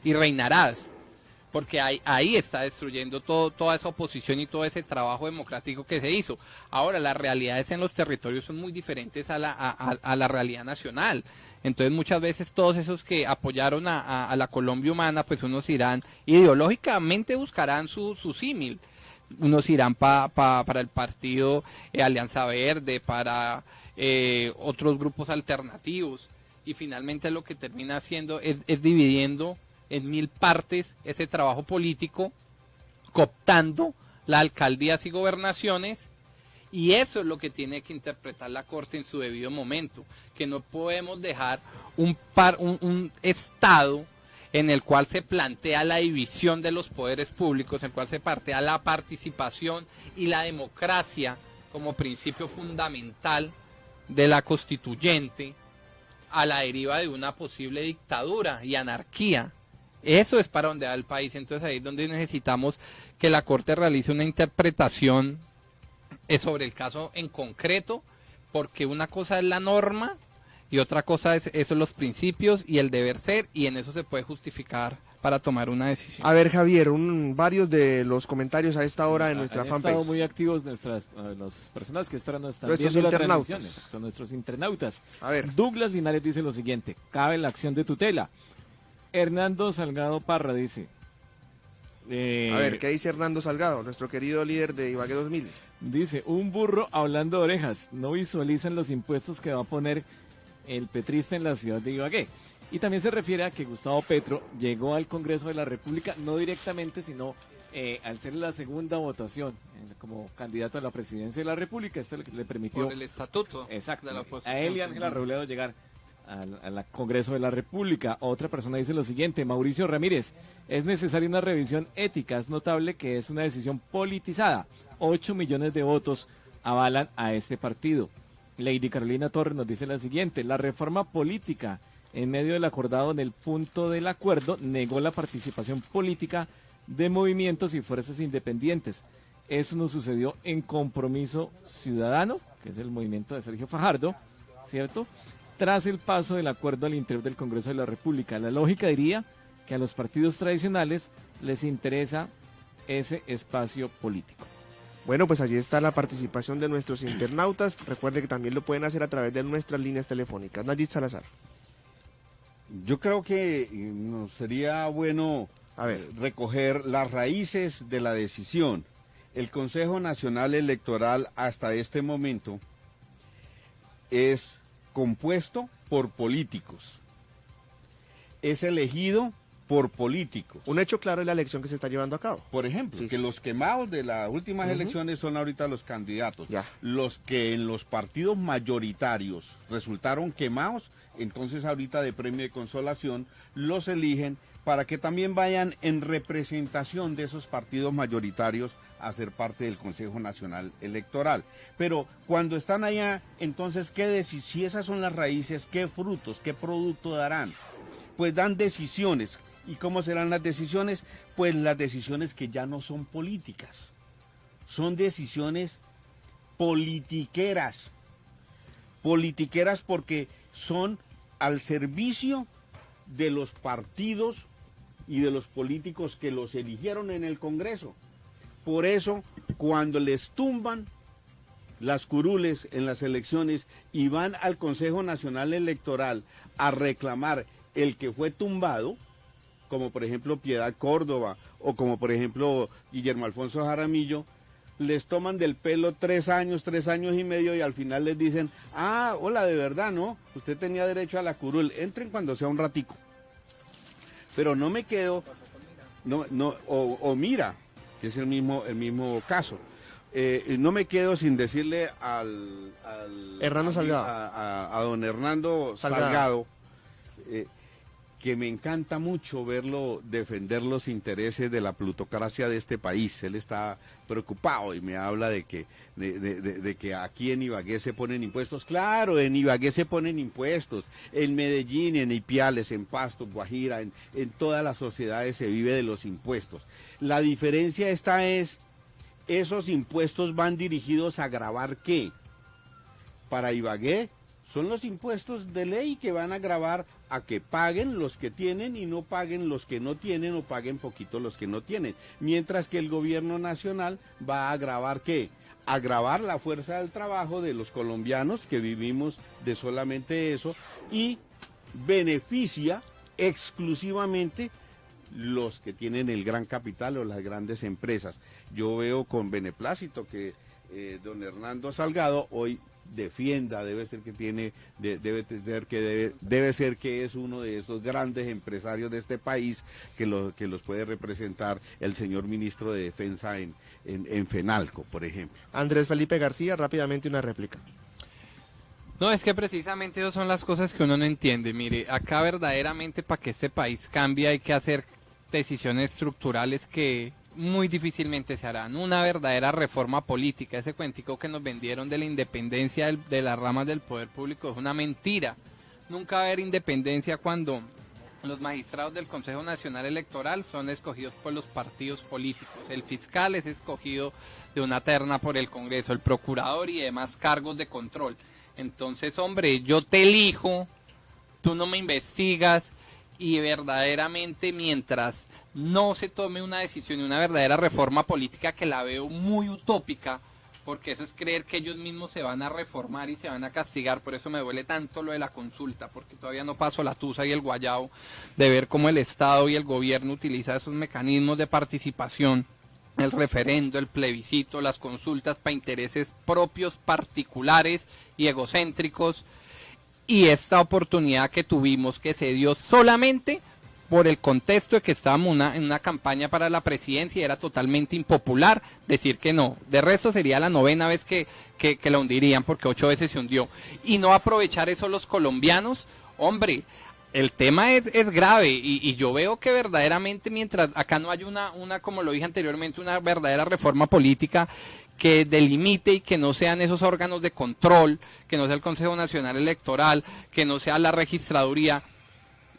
S8: y reinarás. Porque ahí está destruyendo toda esa oposición y todo ese trabajo democrático que se hizo. Ahora, las realidades en los territorios son muy diferentes a la realidad nacional. Entonces, muchas veces todos esos que apoyaron a la Colombia humana, pues unos irán, ideológicamente buscarán su símil. Unos irán para el partido Alianza Verde, para otros grupos alternativos. Y finalmente lo que termina haciendo es dividiendo en 1000 partes ese trabajo político, cooptando las alcaldías y gobernaciones, y eso es lo que tiene que interpretar la Corte en su debido momento, que no podemos dejar un Estado en el cual se plantea la división de los poderes públicos, en el cual se plantea la participación y la democracia como principio fundamental de la constituyente, a la deriva de una posible dictadura y anarquía. Eso es para donde va el país. Entonces ahí es donde necesitamos que la Corte realice una interpretación sobre el caso en concreto, porque una cosa es la norma y otra cosa es eso, los principios y el deber ser, y en eso se puede justificar para tomar una decisión.
S1: A ver, Javier, varios de los comentarios a esta hora en nuestra fanpage.
S3: Han estado muy activos las personas que están
S1: nuestros
S3: viendo
S1: internautas.
S3: las transmisiones, nuestros internautas.
S1: A ver.
S3: Douglas Linares dice lo siguiente: cabe la acción de tutela. Hernando Salgado Parra dice...
S1: a ver, ¿qué dice Hernando Salgado, nuestro querido líder de Ibagué 2000?
S3: Dice, un burro hablando de orejas, no visualizan los impuestos que va a poner el petrista en la ciudad de Ibagué. Y también se refiere a que Gustavo Petro llegó al Congreso de la República, no directamente, sino al ser la segunda votación como candidato a la presidencia de la República. Esto le permitió...
S8: Por el estatuto.
S3: Exacto.
S8: De la oposición.
S3: A él y a Ángela Robledo llegar al Congreso de la República. Otra persona dice lo siguiente: Mauricio Ramírez, es necesaria una revisión ética, es notable que es una decisión politizada, 8 millones de votos avalan a este partido. Lady Carolina Torres nos dice la siguiente: la reforma política en medio del acordado en el punto del acuerdo negó la participación política de movimientos y fuerzas independientes. Eso nos sucedió en Compromiso Ciudadano, que es el movimiento de Sergio Fajardo, ¿cierto?, tras el paso del acuerdo al interior del Congreso de la República. La lógica diría que a los partidos tradicionales les interesa ese espacio político.
S1: Bueno, pues allí está la participación de nuestros internautas. Recuerde que también lo pueden hacer a través de nuestras líneas telefónicas. Nayib Salazar.
S6: Yo creo que nos sería bueno recoger las raíces de la decisión. El Consejo Nacional Electoral hasta este momento es compuesto por políticos, es elegido por políticos.
S1: Un hecho claro es la elección que se está llevando a cabo.
S6: Por ejemplo, que los quemados de las últimas elecciones son ahorita los candidatos. Los que en los partidos mayoritarios resultaron quemados, entonces ahorita de premio de consolación los eligen para que también vayan en representación de esos partidos mayoritarios a ser parte del Consejo Nacional Electoral. Pero cuando están allá, entonces, si esas son las raíces, ¿qué frutos, qué producto darán? Pues dan decisiones. ¿Y cómo serán las decisiones? Pues las decisiones que ya no son políticas. Son decisiones politiqueras. Politiqueras porque son al servicio de los partidos y de los políticos que los eligieron en el Congreso. Por eso, cuando les tumban las curules en las elecciones y van al Consejo Nacional Electoral a reclamar el que fue tumbado, como por ejemplo Piedad Córdoba o como por ejemplo Guillermo Alfonso Jaramillo, les toman del pelo 3 años y medio y al final les dicen, hola, de verdad, ¿no? Usted tenía derecho a la curul, entren cuando sea un ratico. Pero no me quedo o Mira, que es el mismo caso. No me quedo sin decirle al
S1: Hernando Salgado.
S6: A don Hernando Salgado, que me encanta mucho verlo defender los intereses de la plutocracia de este país. Él está preocupado y me habla de que aquí en Ibagué se ponen impuestos. Claro, en Ibagué se ponen impuestos, en Medellín, en Ipiales, en Pasto, Guajira, en todas las sociedades se vive de los impuestos. La diferencia esta es, esos impuestos van dirigidos a gravar ¿qué? Para Ibagué son los impuestos de ley que van a gravar a que paguen los que tienen y no paguen los que no tienen, o paguen poquito los que no tienen. Mientras que el gobierno nacional va a gravar ¿qué? A gravar la fuerza del trabajo de los colombianos que vivimos de solamente eso, y beneficia exclusivamente los que tienen el gran capital o las grandes empresas. Yo veo con beneplácito que don Hernando Salgado hoy defienda, debe ser que es uno de esos grandes empresarios de este país que los puede representar el señor ministro de Defensa en Fenalco, por ejemplo.
S1: Andrés Felipe García, rápidamente una réplica.
S8: No, es que precisamente esas son las cosas que uno no entiende. Mire, acá verdaderamente para que este país cambie hay que hacer decisiones estructurales que muy difícilmente se harán. Una verdadera reforma política. Ese cuentico que nos vendieron de la independencia de las ramas del poder público es una mentira. Nunca va a haber independencia cuando los magistrados del Consejo Nacional Electoral son escogidos por los partidos políticos. El fiscal es escogido de una terna por el Congreso, el procurador y demás cargos de control. Entonces, hombre, yo te elijo, tú no me investigas, y verdaderamente mientras no se tome una decisión y una verdadera reforma política, que la veo muy utópica, porque eso es creer que ellos mismos se van a reformar y se van a castigar. Por eso me duele tanto lo de la consulta, porque todavía no paso la tusa y el guayao de ver cómo el Estado y el gobierno utiliza esos mecanismos de participación, el referendo, el plebiscito, las consultas para intereses propios, particulares y egocéntricos. Y esta oportunidad que tuvimos, que se dio solamente por el contexto de que estábamos en una campaña para la presidencia y era totalmente impopular decir que no. De resto sería la 9ª vez que la hundirían, porque 8 veces se hundió. Y no aprovechar eso los colombianos, hombre, el tema es grave y yo veo que verdaderamente mientras acá no hay una, como lo dije anteriormente, una verdadera reforma política que delimite y que no sean esos órganos de control, que no sea el Consejo Nacional Electoral, que no sea la registraduría,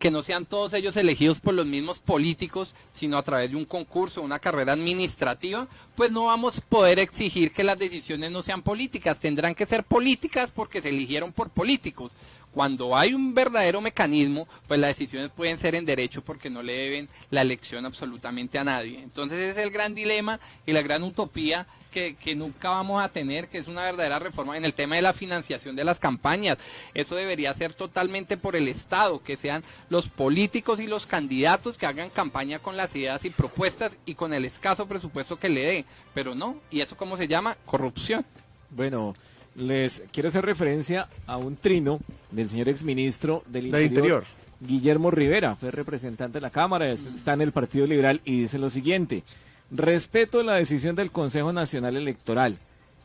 S8: que no sean todos ellos elegidos por los mismos políticos, sino a través de un concurso, una carrera administrativa, pues no vamos a poder exigir que las decisiones no sean políticas, tendrán que ser políticas porque se eligieron por políticos. Cuando hay un verdadero mecanismo, pues las decisiones pueden ser en derecho porque no le deben la elección absolutamente a nadie. Entonces ese es el gran dilema y la gran utopía que nunca vamos a tener, que es una verdadera reforma en el tema de la financiación de las campañas. Eso debería ser totalmente por el Estado, que sean los políticos y los candidatos que hagan campaña con las ideas y propuestas y con el escaso presupuesto que le dé, pero no, ¿y eso cómo se llama? Corrupción.
S3: Bueno, les quiero hacer referencia a un trino del señor exministro del Interior, Guillermo Rivera, fue representante de la Cámara, está en el Partido Liberal y dice lo siguiente: respeto la decisión del Consejo Nacional Electoral,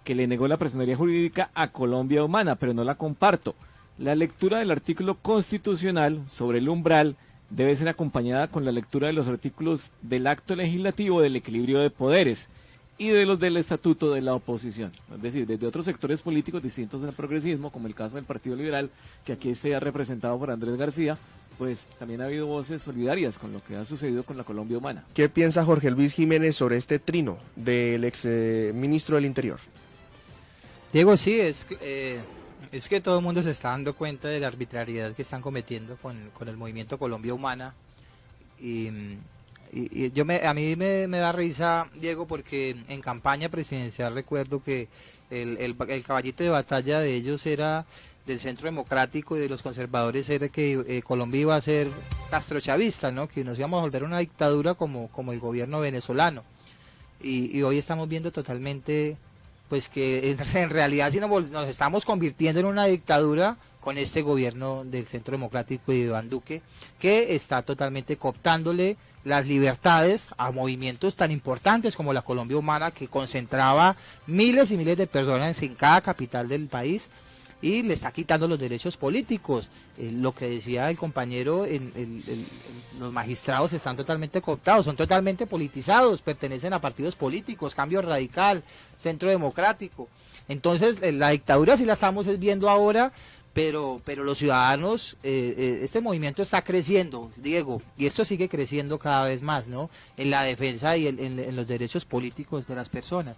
S3: que le negó la personería jurídica a Colombia Humana, pero no la comparto. La lectura del artículo constitucional sobre el umbral debe ser acompañada con la lectura de los artículos del acto legislativo del equilibrio de poderes y de los del estatuto de la oposición. Es decir, desde otros sectores políticos distintos del progresismo, como el caso del Partido Liberal, que aquí está ya representado por Andrés García, pues también ha habido voces solidarias con lo que ha sucedido con la Colombia Humana.
S1: ¿Qué piensa Jorge Luis Jiménez sobre este trino del ex ministro del Interior?
S7: Diego, sí, es que todo el mundo se está dando cuenta de la arbitrariedad que están cometiendo con el movimiento Colombia Humana. Y a mí me da risa, Diego, porque en campaña presidencial recuerdo que el caballito de batalla de ellos era del Centro Democrático y de los conservadores, era que Colombia iba a ser castrochavista, ¿no? Que nos íbamos a volver una dictadura como el gobierno venezolano. Y hoy estamos viendo totalmente, pues que en realidad si nos estamos convirtiendo en una dictadura con este gobierno del Centro Democrático de Iván Duque, que está totalmente cooptándole las libertades a movimientos tan importantes como la Colombia Humana, que concentraba miles y miles de personas en cada capital del país, y le está quitando los derechos políticos. Lo que decía el compañero, los magistrados están totalmente cooptados, son totalmente politizados, pertenecen a partidos políticos, Cambio Radical, Centro Democrático. Entonces, la dictadura sí la estamos viendo ahora, pero los ciudadanos, este movimiento está creciendo, Diego, y esto sigue creciendo cada vez más, ¿no? En la defensa y en los derechos políticos de las personas.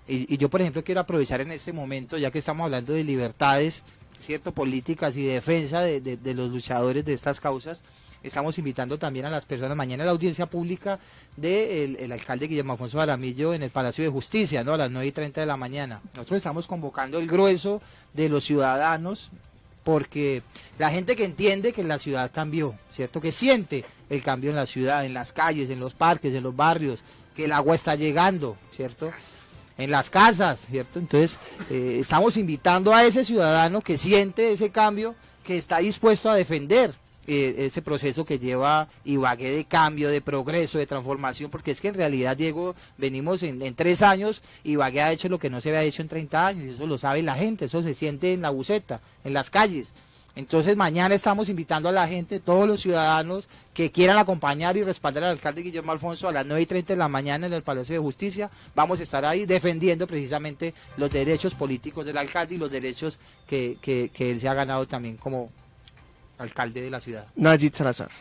S7: Y yo, por ejemplo, quiero aprovechar en este momento, ya que estamos hablando de libertades, cierto, políticas y defensa de los luchadores de estas causas, estamos invitando también a las personas, mañana a la audiencia pública del alcalde Guillermo Alfonso Jaramillo en el Palacio de Justicia, ¿no? A las 9:30 de la mañana. Nosotros estamos convocando el grueso de los ciudadanos, porque la gente que entiende que la ciudad cambió, ¿cierto? Que siente el cambio en la ciudad, en las calles, en los parques, en los barrios, que el agua está llegando, ¿cierto? En las casas, ¿cierto? Entonces, estamos invitando a ese ciudadano que siente ese cambio, que está dispuesto a defender ese proceso que lleva Ibagué de cambio, de progreso, de transformación, porque es que en realidad, Diego, venimos en 3 años, Ibagué ha hecho lo que no se había hecho en 30 años, y eso lo sabe la gente, eso se siente en la buceta, en las calles. Entonces mañana estamos invitando a la gente, todos los ciudadanos que quieran acompañar y respaldar al alcalde Guillermo Alfonso a las 9:30 de la mañana en el Palacio de Justicia. Vamos a estar ahí defendiendo precisamente los derechos políticos del alcalde y los derechos que él se ha ganado también como alcalde de la ciudad.
S1: Nayib Salazar.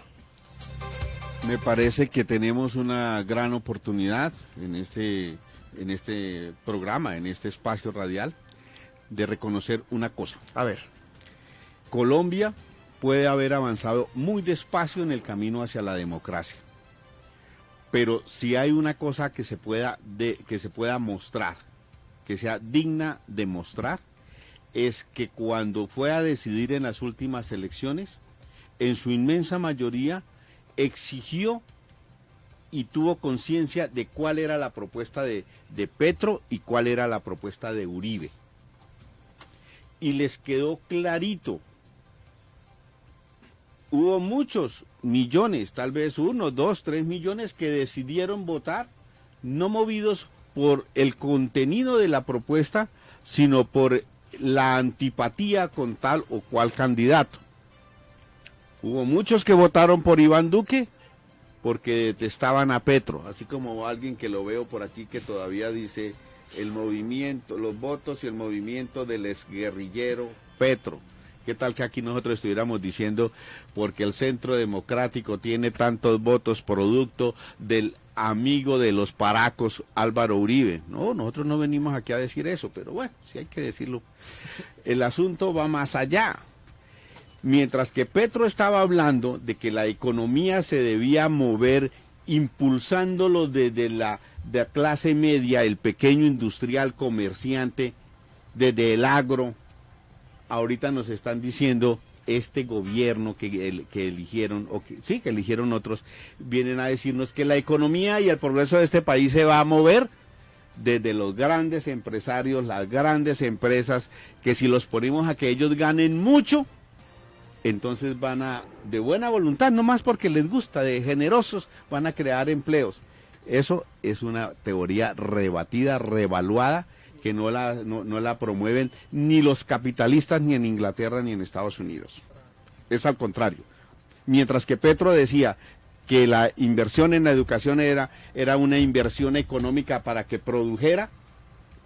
S6: Me parece que tenemos una gran oportunidad en este programa, en este espacio radial, de reconocer una cosa.
S1: A ver.
S6: Colombia puede haber avanzado muy despacio en el camino hacia la democracia, pero si hay una cosa que se pueda mostrar, que sea digna de mostrar, es que cuando fue a decidir en las últimas elecciones, en su inmensa mayoría exigió y tuvo conciencia de cuál era la propuesta de Petro y cuál era la propuesta de Uribe. Y les quedó clarito. Hubo muchos millones, tal vez 1, 2, 3 millones que decidieron votar, no movidos por el contenido de la propuesta, sino por la antipatía con tal o cual candidato. Hubo muchos que votaron por Iván Duque porque detestaban a Petro, así como alguien que lo veo por aquí que todavía dice el movimiento, los votos y el movimiento del exguerrillero Petro. ¿Qué tal que aquí nosotros estuviéramos diciendo porque el Centro Democrático tiene tantos votos producto del amigo de los paracos Álvaro Uribe? No, nosotros no venimos aquí a decir eso, pero bueno, sí hay que decirlo. El asunto va más allá. Mientras que Petro estaba hablando de que la economía se debía mover impulsándolo desde la clase media, el pequeño industrial comerciante, desde el agro, ahorita nos están diciendo este gobierno que eligieron, que eligieron otros, vienen a decirnos que la economía y el progreso de este país se va a mover desde los grandes empresarios, las grandes empresas, que si los ponemos a que ellos ganen mucho, entonces van a, de buena voluntad, no más porque les gusta, de generosos, van a crear empleos. Eso es una teoría rebatida, revaluada, que no la promueven ni los capitalistas ni en Inglaterra ni en Estados Unidos. Es al contrario. Mientras que Petro decía que la inversión en la educación era una inversión económica para que produjera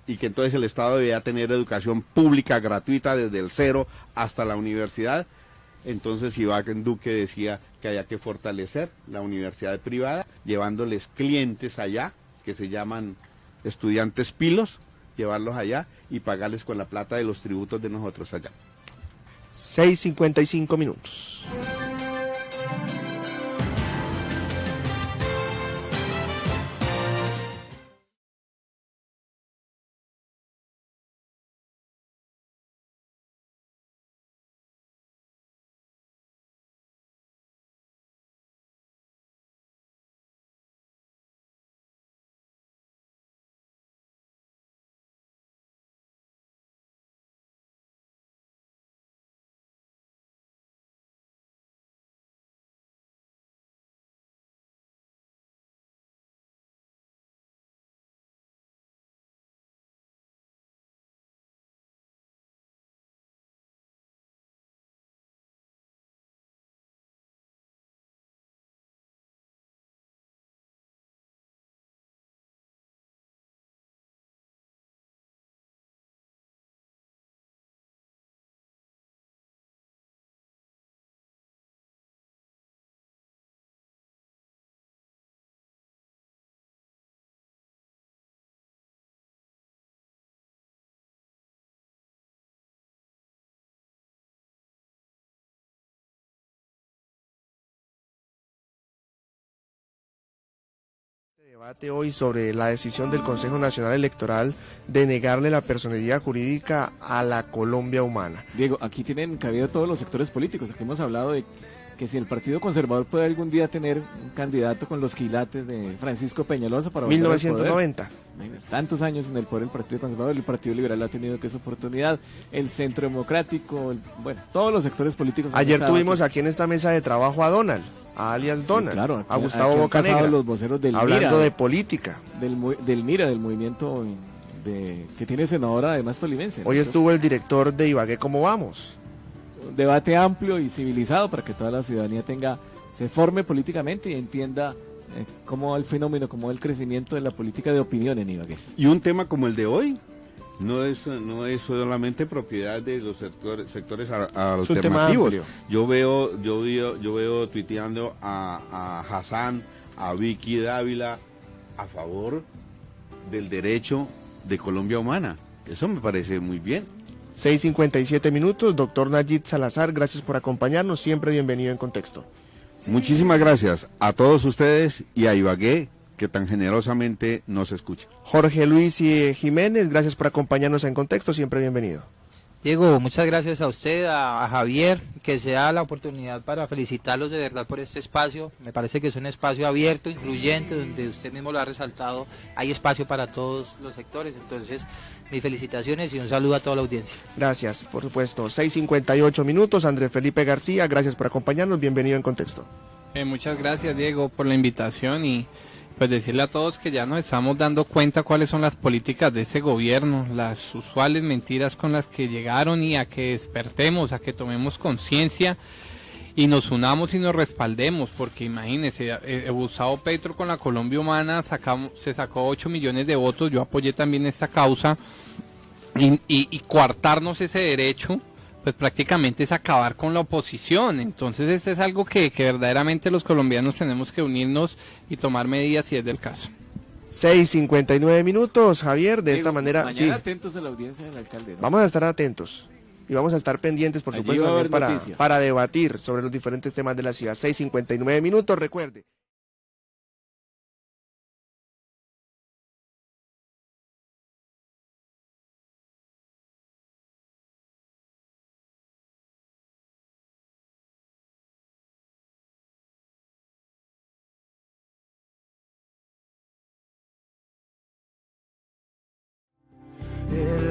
S6: y que entonces el Estado debía tener educación pública gratuita desde el 0 hasta la universidad, entonces Iván Duque decía que había que fortalecer la universidad privada, llevándoles clientes allá, que se llaman estudiantes pilos, llevarlos allá y pagarles con la plata de los tributos de nosotros allá.
S1: 6:55 minutos. Debate hoy sobre la decisión del Consejo Nacional Electoral de negarle la personería jurídica a la Colombia Humana.
S3: Diego, aquí tienen cabida todos los sectores políticos. Aquí hemos hablado de que si el Partido Conservador puede algún día tener un candidato con los quilates de Francisco Peñalosa para
S1: 1990.
S3: Tantos años en el poder el Partido Conservador, el Partido Liberal ha tenido que esa oportunidad, el Centro Democrático, bueno, todos los sectores políticos.
S1: Ayer tuvimos aquí en esta mesa de trabajo a Donald, a alias Donald,
S3: sí, claro,
S1: a Gustavo Bocanegra,
S3: los voceros del
S1: hablando
S3: MIRA,
S1: de política.
S3: Del MIRA, del movimiento que tiene senadora además tolimense.
S1: Hoy estuvo el director de Ibagué, ¿cómo vamos?
S3: Un debate amplio y civilizado para que toda la ciudadanía se forme políticamente y entienda cómo va el fenómeno, cómo va el crecimiento de la política de opinión en Ibagué.
S6: Y un tema como el de hoy no es solamente propiedad de los sectores alternativos. Yo veo tuiteando a Hassan, a Vicky Dávila a favor del derecho de Colombia Humana. Eso me parece muy bien.
S1: 6:57 minutos, doctor Nayib Salazar, gracias por acompañarnos, siempre bienvenido en Contexto.
S6: Muchísimas gracias a todos ustedes y a Ibagué, que tan generosamente nos escucha.
S1: Jorge Luis Jiménez, gracias por acompañarnos en Contexto, siempre bienvenido.
S7: Diego, muchas gracias a usted, a Javier, que sea la oportunidad para felicitarlos de verdad por este espacio. Me parece que es un espacio abierto, incluyente, donde usted mismo lo ha resaltado, hay espacio para todos los sectores, entonces mis felicitaciones y un saludo a toda la audiencia.
S1: Gracias, por supuesto. 6:58 minutos, Andrés Felipe García, gracias por acompañarnos, bienvenido en Contexto.
S8: Muchas gracias, Diego, por la invitación y pues decirle a todos que ya nos estamos dando cuenta cuáles son las políticas de ese gobierno, las usuales mentiras con las que llegaron, y a que despertemos, a que tomemos conciencia y nos unamos y nos respaldemos, porque imagínense, Gustavo Petro con la Colombia Humana se sacó 8 millones de votos, yo apoyé también esta causa, y coartarnos ese derecho pues prácticamente es acabar con la oposición. Entonces esto es algo que verdaderamente los colombianos tenemos que unirnos y tomar medidas si es del caso.
S1: 6:59 minutos, Javier, de esta manera...
S3: Mañana
S1: sí.
S3: atentos a la audiencia del alcalde, ¿no?
S1: Vamos a estar atentos y vamos a estar pendientes, por supuesto, también para debatir sobre los diferentes temas de la ciudad. 6:59 minutos, recuerde.
S17: El